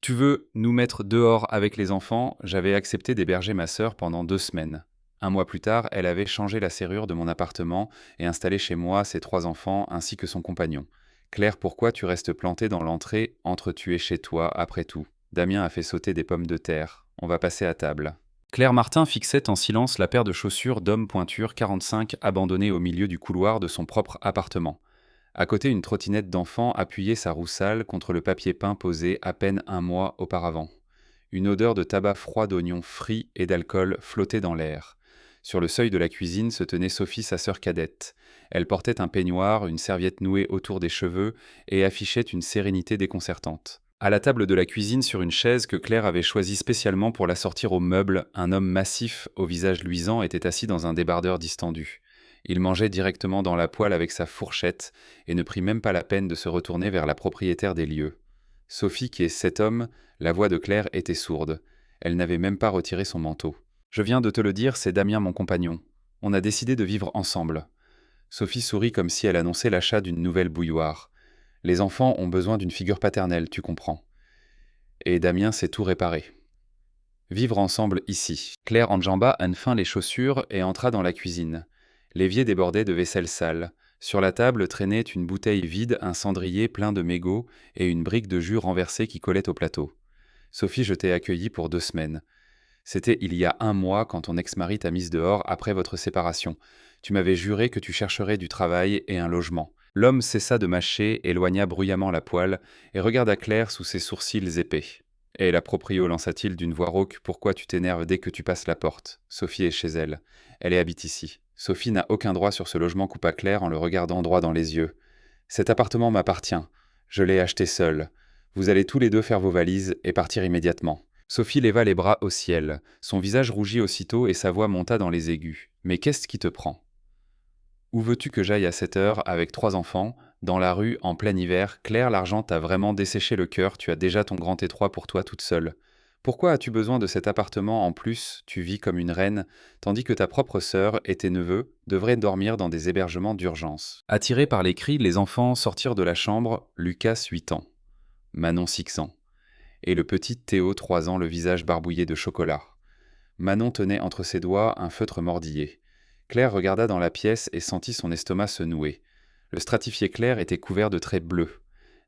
Tu veux nous mettre dehors avec les enfants? J'avais accepté d'héberger ma sœur pendant 2 semaines. Un mois plus tard, elle avait changé la serrure de mon appartement et installé chez moi ses 3 enfants ainsi que son compagnon. Claire, pourquoi tu restes plantée dans l'entrée entre tu es chez toi après tout? Damien a fait sauter des pommes de terre. On va passer à table. Claire Martin fixait en silence la paire de chaussures d'homme pointure 45 abandonnée au milieu du couloir de son propre appartement. À côté, une trottinette d'enfant appuyait sa roue sale contre le papier peint posé à peine un mois auparavant. Une odeur de tabac froid d'oignons frits et d'alcool flottait dans l'air. Sur le seuil de la cuisine se tenait Sophie, sa sœur cadette. Elle portait un peignoir, une serviette nouée autour des cheveux et affichait une sérénité déconcertante. À la table de la cuisine, sur une chaise que Claire avait choisie spécialement pour la sortir aux meubles, un homme massif au visage luisant était assis dans un débardeur distendu. Il mangeait directement dans la poêle avec sa fourchette et ne prit même pas la peine de se retourner vers la propriétaire des lieux. Sophie, qui est cet homme, la voix de Claire était sourde. Elle n'avait même pas retiré son manteau. Je viens de te le dire, c'est Damien mon compagnon. On a décidé de vivre ensemble. Sophie sourit comme si elle annonçait l'achat d'une nouvelle bouilloire. Les enfants ont besoin d'une figure paternelle, tu comprends. Et Damien sait tout réparer. Vivre ensemble ici. Claire enjamba enfin les chaussures et entra dans la cuisine. L'évier débordait de vaisselle sale. Sur la table traînaient une bouteille vide, un cendrier plein de mégots et une brique de jus renversée qui collait au plateau. Sophie, je t'ai accueillie pour 2 semaines. C'était il y a un mois quand ton ex-mari t'a mise dehors après votre séparation. Tu m'avais juré que tu chercherais du travail et un logement. L'homme cessa de mâcher, éloigna bruyamment la poêle et regarda Claire sous ses sourcils épais. Et la proprio lança-t-il d'une voix rauque, pourquoi tu t'énerves dès que tu passes la porte? Sophie est chez elle. Elle habite ici. Sophie n'a aucun droit sur ce logement, coupa Claire en le regardant droit dans les yeux. Cet appartement m'appartient. Je l'ai acheté seul. Vous allez tous les deux faire vos valises et partir immédiatement. Sophie leva les bras au ciel. Son visage rougit aussitôt et sa voix monta dans les aigus. Mais qu'est-ce qui te prend? Où veux-tu que j'aille à cette heure avec 3 enfants? Dans la rue, en plein hiver, Claire, l'argent t'a vraiment desséché le cœur, tu as déjà ton grand étroit pour toi toute seule. Pourquoi as-tu besoin de cet appartement en plus? Tu vis comme une reine, tandis que ta propre sœur et tes neveux devraient dormir dans des hébergements d'urgence. Attirés par les cris, les enfants sortirent de la chambre, Lucas 8 ans, Manon 6 ans, et le petit Théo 3 ans, le visage barbouillé de chocolat. Manon tenait entre ses doigts un feutre mordillé. Claire regarda dans la pièce et sentit son estomac se nouer. Le stratifié clair était couvert de traits bleus.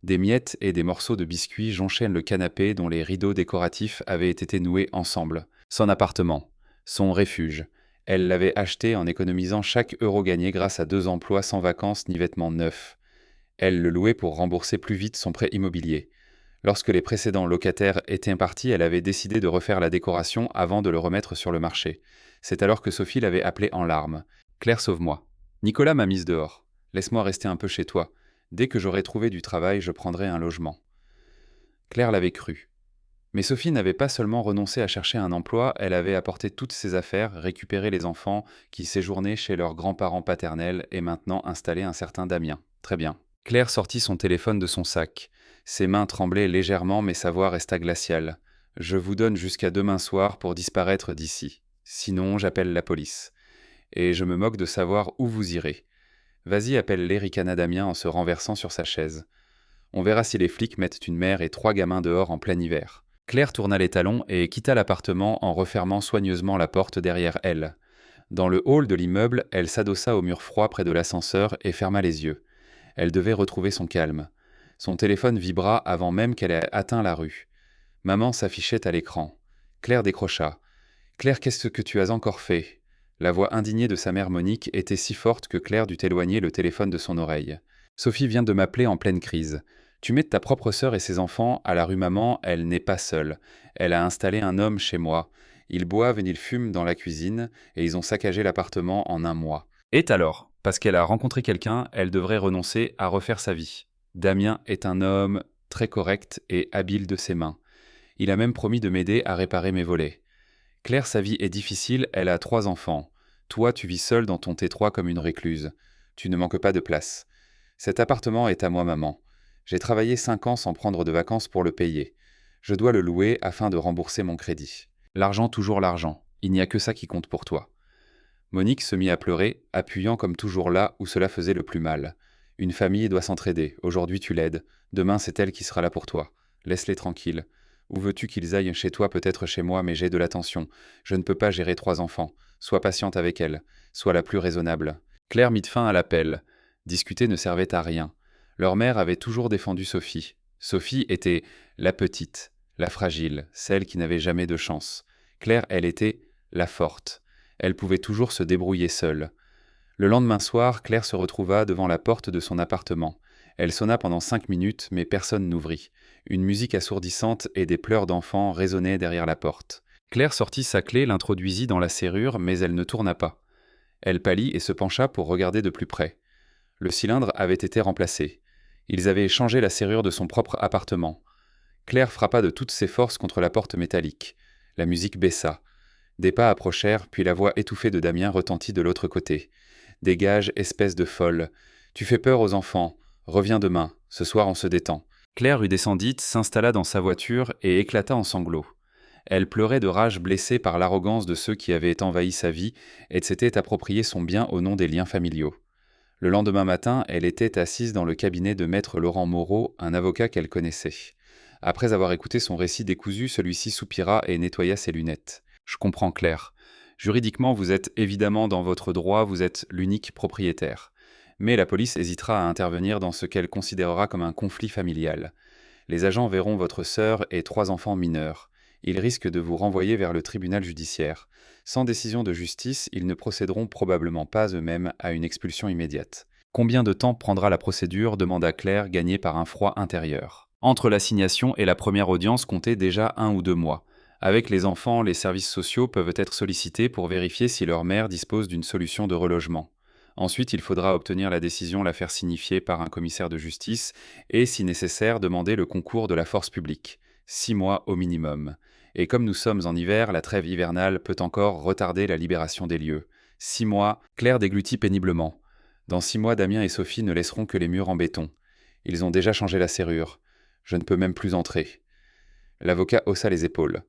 Des miettes et des morceaux de biscuits jonchaient le canapé dont les rideaux décoratifs avaient été noués ensemble. Son appartement, son refuge. Elle l'avait acheté en économisant chaque euro gagné grâce à 2 emplois sans vacances ni vêtements neufs. Elle le louait pour rembourser plus vite son prêt immobilier. Lorsque les précédents locataires étaient partis, elle avait décidé de refaire la décoration avant de le remettre sur le marché. C'est alors que Sophie l'avait appelée en larmes. Claire, sauve-moi. Nicolas m'a mise dehors. Laisse-moi rester un peu chez toi. Dès que j'aurai trouvé du travail, je prendrai un logement. Claire l'avait cru. Mais Sophie n'avait pas seulement renoncé à chercher un emploi, elle avait apporté toutes ses affaires, récupéré les enfants qui séjournaient chez leurs grands-parents paternels et maintenant installé un certain Damien. Très bien. Claire sortit son téléphone de son sac. Ses mains tremblaient légèrement, mais sa voix resta glaciale. Je vous donne jusqu'à demain soir pour disparaître d'ici. Sinon, j'appelle la police. Et je me moque de savoir où vous irez. Vas-y, appelle-les, ricana Damien en se renversant sur sa chaise. On verra si les flics mettent une mère et 3 gamins dehors en plein hiver. Claire tourna les talons et quitta l'appartement en refermant soigneusement la porte derrière elle. Dans le hall de l'immeuble, elle s'adossa au mur froid près de l'ascenseur et ferma les yeux. Elle devait retrouver son calme. Son téléphone vibra avant même qu'elle ait atteint la rue. Maman s'affichait à l'écran. Claire décrocha. « Claire, qu'est-ce que tu as encore fait ?» La voix indignée de sa mère Monique était si forte que Claire dut éloigner le téléphone de son oreille. « Sophie vient de m'appeler en pleine crise. Tu mets ta propre sœur et ses enfants à la rue Maman, elle n'est pas seule. Elle a installé un homme chez moi. Ils boivent et ils fument dans la cuisine et ils ont saccagé l'appartement en un mois. Et alors, parce qu'elle a rencontré quelqu'un, elle devrait renoncer à refaire sa vie. Damien est un homme très correct et habile de ses mains. Il a même promis de m'aider à réparer mes volets. Claire, sa vie est difficile, elle a 3 enfants. Toi, tu vis seule dans ton T3 comme une récluse. Tu ne manques pas de place. Cet appartement est à moi, maman. J'ai travaillé 5 ans sans prendre de vacances pour le payer. Je dois le louer afin de rembourser mon crédit. L'argent, toujours l'argent. Il n'y a que ça qui compte pour toi. » Monique se mit à pleurer, appuyant comme toujours là où cela faisait le plus mal. Une famille doit s'entraider. Aujourd'hui, tu l'aides. Demain, c'est elle qui sera là pour toi. Laisse-les tranquilles. Où veux-tu qu'ils aillent chez toi, peut-être chez moi, mais j'ai de l'attention. Je ne peux pas gérer 3 enfants. Sois patiente avec elle. Sois la plus raisonnable. Claire mit fin à l'appel. Discuter ne servait à rien. Leur mère avait toujours défendu Sophie. Sophie était la petite, la fragile, celle qui n'avait jamais de chance. Claire, elle était la forte. Elle pouvait toujours se débrouiller seule. Le lendemain soir, Claire se retrouva devant la porte de son appartement. Elle sonna pendant 5 minutes, mais personne n'ouvrit. Une musique assourdissante et des pleurs d'enfants résonnaient derrière la porte. Claire sortit sa clé, l'introduisit dans la serrure, mais elle ne tourna pas. Elle pâlit et se pencha pour regarder de plus près. Le cylindre avait été remplacé. Ils avaient changé la serrure de son propre appartement. Claire frappa de toutes ses forces contre la porte métallique. La musique baissa. Des pas approchèrent, puis la voix étouffée de Damien retentit de l'autre côté. « Dégage, espèce de folle. Tu fais peur aux enfants. Reviens demain. Ce soir, on se détend. » Claire eut descendite, s'installa dans sa voiture et éclata en sanglots. Elle pleurait de rage, blessée par l'arrogance de ceux qui avaient envahi sa vie et s'étaient approprié son bien au nom des liens familiaux. Le lendemain matin, elle était assise dans le cabinet de maître Laurent Moreau, un avocat qu'elle connaissait. Après avoir écouté son récit décousu, celui-ci soupira et nettoya ses lunettes. « Je comprends, Claire. Juridiquement, vous êtes évidemment dans votre droit, vous êtes l'unique propriétaire. Mais la police hésitera à intervenir dans ce qu'elle considérera comme un conflit familial. Les agents verront votre sœur et 3 enfants mineurs. Ils risquent de vous renvoyer vers le tribunal judiciaire. Sans décision de justice, ils ne procéderont probablement pas eux-mêmes à une expulsion immédiate. » « Combien de temps prendra la procédure » demanda Claire, gagnée par un froid intérieur. Entre l'assignation et la première audience comptait déjà 1 ou 2 mois. Avec les enfants, les services sociaux peuvent être sollicités pour vérifier si leur mère dispose d'une solution de relogement. Ensuite, il faudra obtenir la décision, la faire signifier par un commissaire de justice et, si nécessaire, demander le concours de la force publique. 6 mois au minimum. Et comme nous sommes en hiver, la trêve hivernale peut encore retarder la libération des lieux. 6 mois, Claire déglutit péniblement. Dans 6 mois, Damien et Sophie ne laisseront que les murs en béton. Ils ont déjà changé la serrure. Je ne peux même plus entrer. L'avocat haussa les épaules.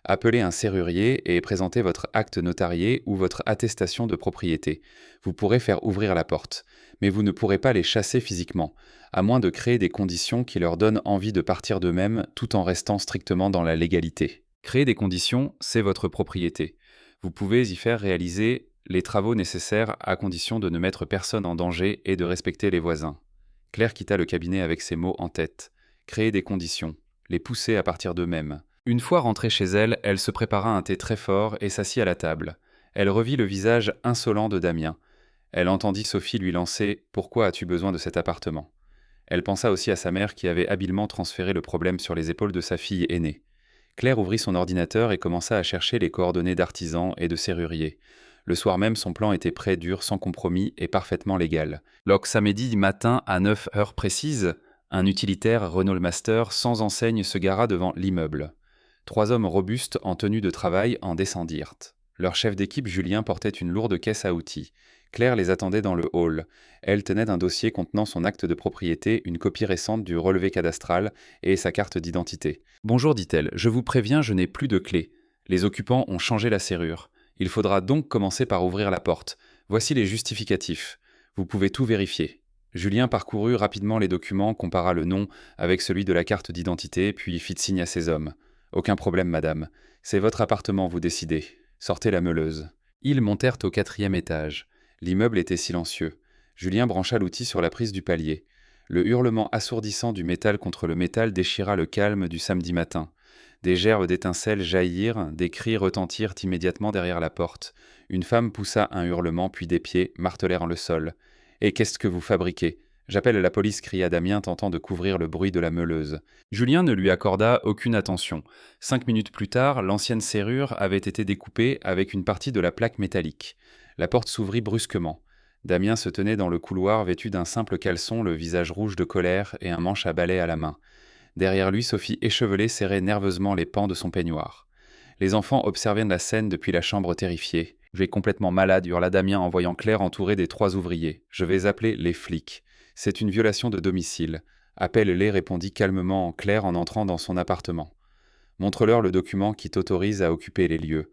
Appelez un serrurier et présentez votre acte notarié ou votre attestation de propriété. Vous pourrez faire ouvrir la porte, mais vous ne pourrez pas les chasser physiquement, à moins de créer des conditions qui leur donnent envie de partir d'eux-mêmes tout en restant strictement dans la légalité. Créer des conditions, c'est votre propriété. Vous pouvez y faire réaliser les travaux nécessaires à condition de ne mettre personne en danger et de respecter les voisins. Claire quitta le cabinet avec ces mots en tête. Créer des conditions, les pousser à partir d'eux-mêmes. Une fois rentrée chez elle, elle se prépara un thé très fort et s'assit à la table. Elle revit le visage insolent de Damien. Elle entendit Sophie lui lancer « Pourquoi as-tu besoin de cet appartement ?» Elle pensa aussi à sa mère qui avait habilement transféré le problème sur les épaules de sa fille aînée. Claire ouvrit son ordinateur et commença à chercher les coordonnées d'artisans et de serruriers. Le soir même, son plan était prêt, dur, sans compromis et parfaitement légal. Samedi matin à 9 heures précises, un utilitaire Renault Master sans enseigne se gara devant l'immeuble. 3 hommes robustes en tenue de travail en descendirent. Leur chef d'équipe, Julien, portait une lourde caisse à outils. Claire les attendait dans le hall. Elle tenait d'un dossier contenant son acte de propriété, une copie récente du relevé cadastral et sa carte d'identité. « Bonjour, dit-elle, je vous préviens, je n'ai plus de clé. Les occupants ont changé la serrure. Il faudra donc commencer par ouvrir la porte. Voici les justificatifs. Vous pouvez tout vérifier. » Julien parcourut rapidement les documents, compara le nom avec celui de la carte d'identité, puis fit signe à ses hommes. « Aucun problème, madame. C'est votre appartement, vous décidez. Sortez la meuleuse. » Ils montèrent au 4e étage. L'immeuble était silencieux. Julien brancha l'outil sur la prise du palier. Le hurlement assourdissant du métal contre le métal déchira le calme du samedi matin. Des gerbes d'étincelles jaillirent, des cris retentirent immédiatement derrière la porte. Une femme poussa un hurlement, puis des pieds martelèrent le sol. « Et qu'est-ce que vous fabriquez ? J'appelle la police » cria Damien, tentant de couvrir le bruit de la meuleuse. Julien ne lui accorda aucune attention. 5 minutes plus tard, l'ancienne serrure avait été découpée avec une partie de la plaque métallique. La porte s'ouvrit brusquement. Damien se tenait dans le couloir vêtu d'un simple caleçon, le visage rouge de colère et un manche à balai à la main. Derrière lui, Sophie échevelée serrait nerveusement les pans de son peignoir. Les enfants observaient la scène depuis la chambre terrifiée. « Je vais complètement malade » hurla Damien en voyant Claire entourée des 3 ouvriers. « Je vais appeler les flics. C'est une violation de domicile. » « Appelle-les » répondit calmement Claire en entrant dans son appartement. « Montre-leur le document qui t'autorise à occuper les lieux.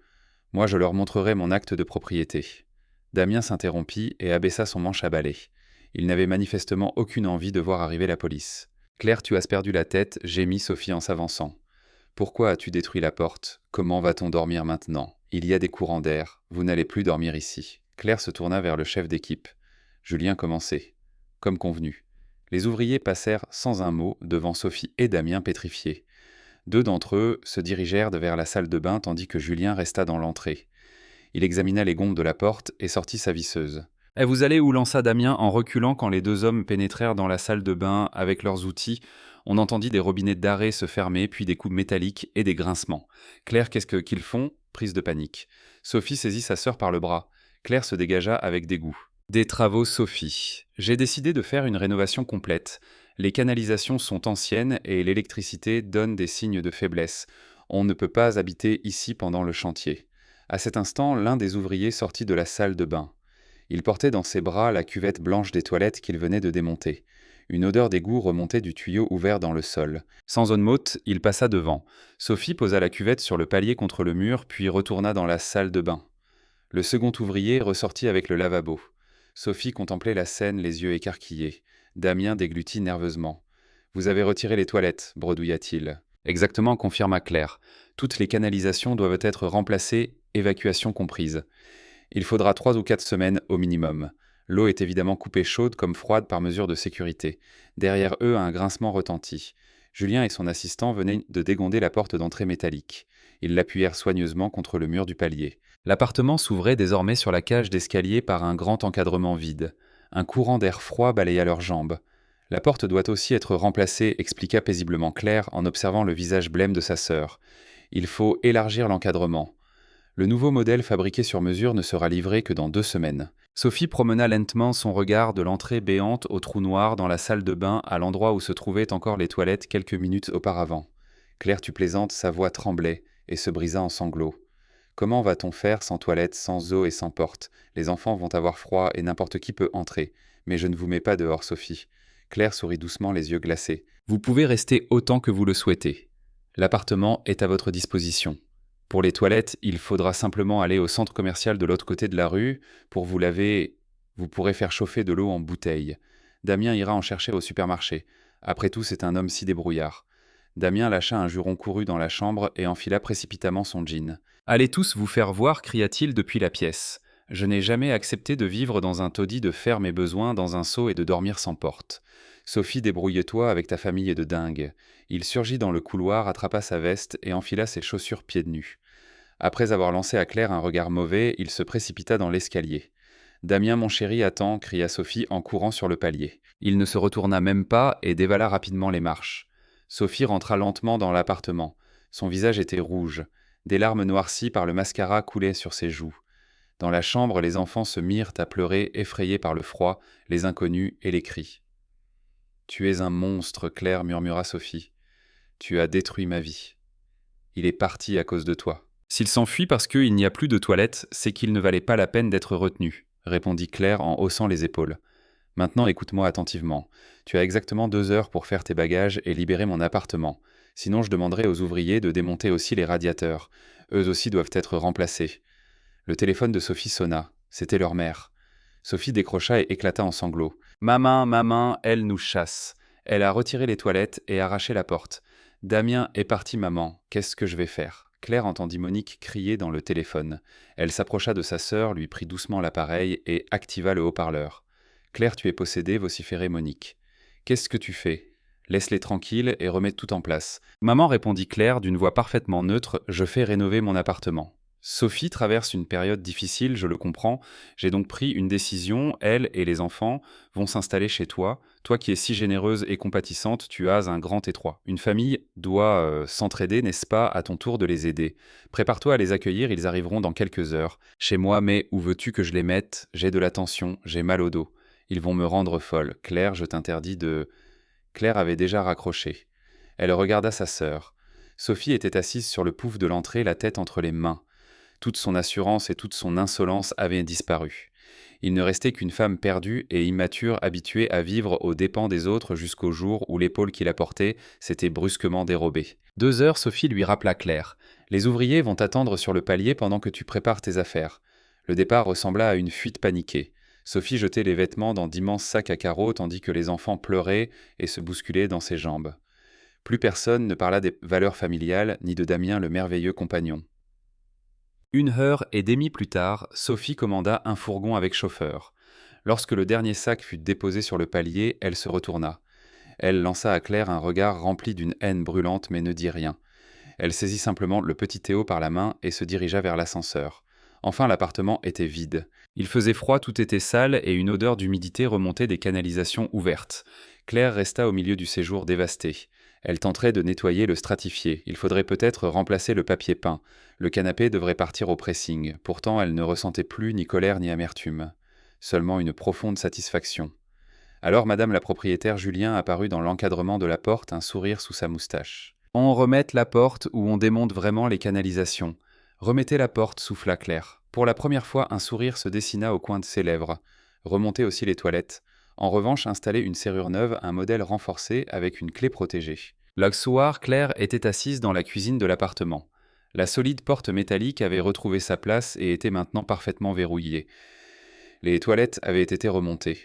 Moi, je leur montrerai mon acte de propriété. » Damien s'interrompit et abaissa son manche à balai. Il n'avait manifestement aucune envie de voir arriver la police. « Claire, tu as perdu la tête » gémit Sophie en s'avançant. Pourquoi as-tu détruit la porte? Comment va-t-on dormir maintenant? Il y a des courants d'air. Vous n'allez plus dormir ici. Claire se tourna vers le chef d'équipe. Julien commençait. Comme convenu. Les ouvriers passèrent sans un mot devant Sophie et Damien pétrifiés. Deux d'entre eux se dirigèrent vers la salle de bain tandis que Julien resta dans l'entrée. Il examina les gonds de la porte et sortit sa visseuse. Eh, vous allez où lança Damien en reculant quand les deux hommes pénétrèrent dans la salle de bain avec leurs outils. On entendit des robinets d'arrêt se fermer, puis des coups métalliques et des grincements. Claire, qu'ils font? Prise de panique. Sophie saisit sa sœur par le bras. Claire se dégagea avec dégoût. Des travaux, Sophie. J'ai décidé de faire une rénovation complète. Les canalisations sont anciennes et l'électricité donne des signes de faiblesse. On ne peut pas habiter ici pendant le chantier. À cet instant, l'un des ouvriers sortit de la salle de bain. Il portait dans ses bras la cuvette blanche des toilettes qu'il venait de démonter. Une odeur d'égout remontait du tuyau ouvert dans le sol. Sans zone motte, il passa devant. Sophie posa la cuvette sur le palier contre le mur, puis retourna dans la salle de bain. Le second ouvrier ressortit avec le lavabo. Sophie contemplait la scène, les yeux écarquillés. Damien déglutit nerveusement. « Vous avez retiré les toilettes » bredouilla-t-il. « Exactement, confirma Claire. Toutes les canalisations doivent être remplacées, évacuation comprise. Il faudra 3 ou 4 semaines au minimum. L'eau est évidemment coupée chaude comme froide par mesure de sécurité. Derrière eux, un grincement retentit. Julien et son assistant venaient de dégonder la porte d'entrée métallique. Ils l'appuyèrent soigneusement contre le mur du palier. L'appartement s'ouvrait désormais sur la cage d'escalier par un grand encadrement vide. Un courant d'air froid balaya leurs jambes. « La porte doit aussi être remplacée », expliqua paisiblement Claire en observant le visage blême de sa sœur. « Il faut élargir l'encadrement. Le nouveau modèle fabriqué sur mesure ne sera livré que dans 2 semaines. » Sophie promena lentement son regard de l'entrée béante au trou noir dans la salle de bain à l'endroit où se trouvaient encore les toilettes quelques minutes auparavant. « Claire, tu plaisantes ?» Sa voix tremblait et se brisa en sanglots. « Comment va-t-on faire sans toilette, sans eau et sans porte? Les enfants vont avoir froid et n'importe qui peut entrer. Mais je ne vous mets pas dehors, Sophie. » Claire sourit doucement, les yeux glacés. « Vous pouvez rester autant que vous le souhaitez. L'appartement est à votre disposition. Pour les toilettes, il faudra simplement aller au centre commercial de l'autre côté de la rue. Pour vous laver, vous pourrez faire chauffer de l'eau en bouteille. Damien ira en chercher au supermarché. Après tout, c'est un homme si débrouillard. » Damien lâcha un juron couru dans la chambre et enfila précipitamment son jean. « Allez tous vous faire voir » cria-t-il depuis la pièce. « Je n'ai jamais accepté de vivre dans un taudis, de faire mes besoins dans un seau et de dormir sans porte. Sophie, débrouille-toi avec ta famille de dingue. » Il surgit dans le couloir, attrapa sa veste et enfila ses chaussures pieds nus. Après avoir lancé à Claire un regard mauvais, il se précipita dans l'escalier. « Damien, mon chéri, attends » cria Sophie en courant sur le palier. Il ne se retourna même pas et dévala rapidement les marches. Sophie rentra lentement dans l'appartement. Son visage était rouge. Des larmes noircies par le mascara coulaient sur ses joues. Dans la chambre, les enfants se mirent à pleurer, effrayés par le froid, les inconnus et les cris. « Tu es un monstre, Claire, murmura Sophie. Tu as détruit ma vie. Il est parti à cause de toi. » « S'il s'enfuit parce qu'il n'y a plus de toilettes, c'est qu'il ne valait pas la peine d'être retenu, » répondit Claire en haussant les épaules. « Maintenant, écoute-moi attentivement. Tu as exactement 2 heures pour faire tes bagages et libérer mon appartement. Sinon, je demanderai aux ouvriers de démonter aussi les radiateurs. Eux aussi doivent être remplacés. » Le téléphone de Sophie sonna. C'était leur mère. Sophie décrocha et éclata en sanglots. « Maman, maman, elle nous chasse. Elle a retiré les toilettes et arraché la porte. Damien est parti, maman. Qu'est-ce que je vais faire ?» Claire entendit Monique crier dans le téléphone. Elle s'approcha de sa sœur, lui prit doucement l'appareil et activa le haut-parleur. « Claire, tu es possédée » vociférait Monique. « Qu'est-ce que tu fais ? Laisse-les tranquilles et remets tout en place. » « Maman, répondit Claire d'une voix parfaitement neutre, je fais rénover mon appartement. » Sophie traverse une période difficile, je le comprends. J'ai donc pris une décision, elle et les enfants vont s'installer chez toi. Toi qui es si généreuse et compatissante, tu as un grand étroit. Une famille doit s'entraider, n'est-ce pas, à ton tour de les aider. Prépare-toi à les accueillir, ils arriveront dans quelques heures. Chez moi, mais où veux-tu que je les mette? J'ai de la tension, j'ai mal au dos. Ils vont me rendre folle. Claire, je t'interdis de... Claire avait déjà raccroché. Elle regarda sa sœur. Sophie était assise sur le pouf de l'entrée, la tête entre les mains. Toute son assurance et toute son insolence avaient disparu. Il ne restait qu'une femme perdue et immature habituée à vivre aux dépens des autres jusqu'au jour où l'épaule qui la portait s'était brusquement dérobée. 2 heures, Sophie lui rappela Claire. « Les ouvriers vont t'attendre sur le palier pendant que tu prépares tes affaires. » Le départ ressembla à une fuite paniquée. Sophie jetait les vêtements dans d'immenses sacs à carreaux tandis que les enfants pleuraient et se bousculaient dans ses jambes. Plus personne ne parla des valeurs familiales, ni de Damien le merveilleux compagnon. 1 heure et demie plus tard, Sophie commanda un fourgon avec chauffeur. Lorsque le dernier sac fut déposé sur le palier, elle se retourna. Elle lança à Claire un regard rempli d'une haine brûlante mais ne dit rien. Elle saisit simplement le petit Théo par la main et se dirigea vers l'ascenseur. Enfin, l'appartement était vide. Il faisait froid, tout était sale et une odeur d'humidité remontait des canalisations ouvertes. Claire resta au milieu du séjour dévasté. Elle tenterait de nettoyer le stratifié. Il faudrait peut-être remplacer le papier peint. Le canapé devrait partir au pressing. Pourtant, elle ne ressentait plus ni colère ni amertume. Seulement une profonde satisfaction. Alors madame la propriétaire Julien apparut dans l'encadrement de la porte, un sourire sous sa moustache. On remette la porte où on démonte vraiment les canalisations. Remettez la porte, souffla Claire. Pour la première fois, un sourire se dessina au coin de ses lèvres. Remontez aussi les toilettes. En revanche, installez une serrure neuve, un modèle renforcé avec une clé protégée. Le soir, Claire était assise dans la cuisine de l'appartement. La solide porte métallique avait retrouvé sa place et était maintenant parfaitement verrouillée. Les toilettes avaient été remontées.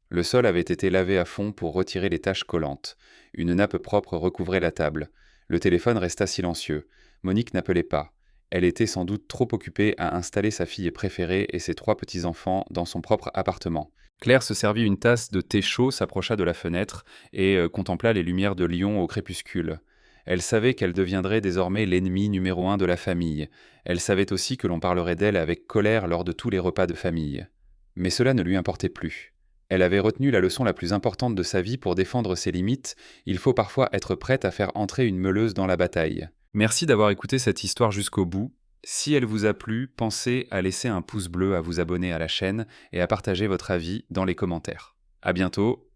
Le sol avait été lavé à fond pour retirer les taches collantes. Une nappe propre recouvrait la table. Le téléphone resta silencieux. Monique n'appelait pas. Elle était sans doute trop occupée à installer sa fille préférée et ses 3 petits-enfants dans son propre appartement. Claire se servit une tasse de thé chaud, s'approcha de la fenêtre et contempla les lumières de Lyon au crépuscule. Elle savait qu'elle deviendrait désormais l'ennemi numéro 1 de la famille. Elle savait aussi que l'on parlerait d'elle avec colère lors de tous les repas de famille. Mais cela ne lui importait plus. Elle avait retenu la leçon la plus importante de sa vie pour défendre ses limites. Il faut parfois être prête à faire entrer une meuleuse dans la bataille. Merci d'avoir écouté cette histoire jusqu'au bout. Si elle vous a plu, pensez à laisser un pouce bleu, à vous abonner à la chaîne et à partager votre avis dans les commentaires. À bientôt